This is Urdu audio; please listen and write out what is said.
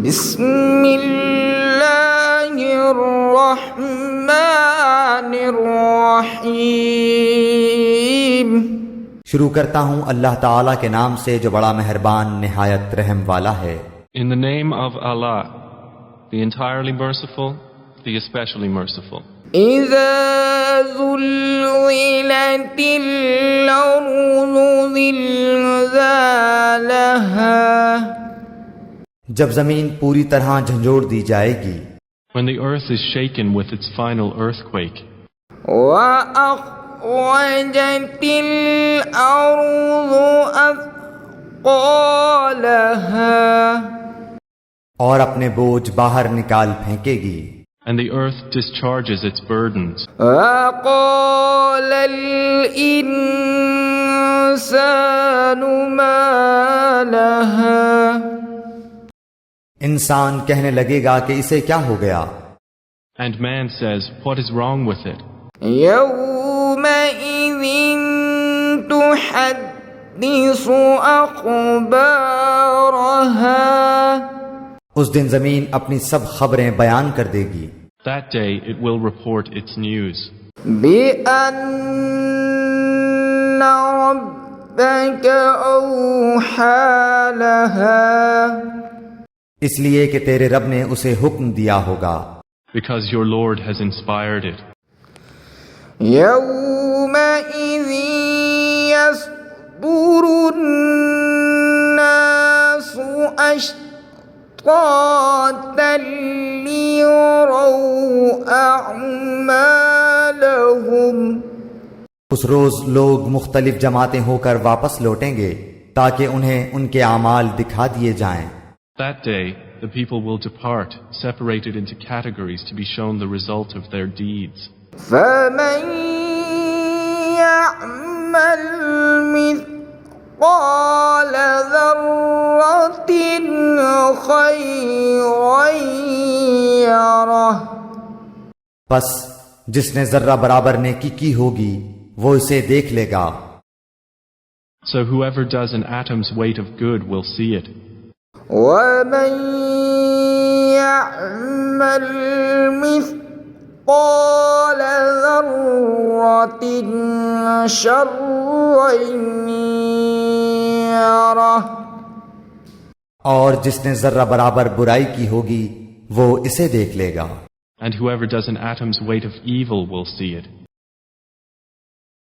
بسم اللہ الرحمن الرحیم. شروع کرتا ہوں اللہ تعالیٰ کے نام سے جو بڑا مہربان نہایت رحم والا ہے. In the name of Allah, the entirely merciful, the especially merciful. اذا زلزلت الارض زلزالها. جب زمین پوری طرح جھنجھوڑ دی جائے گی. When the earth is shaken with its final earthquake. وأخرجت الأرض أثقالها. اور اپنے بوجھ باہر نکال پھینکے گی. And the earth discharges its burdens. وقال الإنسان ما لها. انسان کہنے لگے گا کہ اسے کیا ہو گیا. And man says, what is wrong with it? يومئذ تحدث أخبارها. اس دن زمین اپنی سب خبریں بیان کر دے گی. That day it will report its news. بأن ربك أوحى لها. اس لیے کہ تیرے رب نے اسے حکم دیا ہوگا. Because your Lord has inspired it. يومئذ يصدر الناس أشتاتا ليروا أعمالهم. اس روز لوگ مختلف جماعتیں ہو کر واپس لوٹیں گے تاکہ انہیں ان کے اعمال دکھا دیے جائیں. That day the people will depart, separated into categories to be shown the result of their deeds. فمن يعمل مثقال ذرة خيرا يره. پس جس نے ذرہ برابر نیکی کی ہوگی وہ اسے دیکھ لے گا. So whoever does an atom's weight of good will see it. ومن يعمل مثقال ذرة شرا يره. اور جس نے ذرہ برابر برائی کی ہوگی وہ اسے دیکھ لے گا. And whoever does an atom's weight of evil will see it.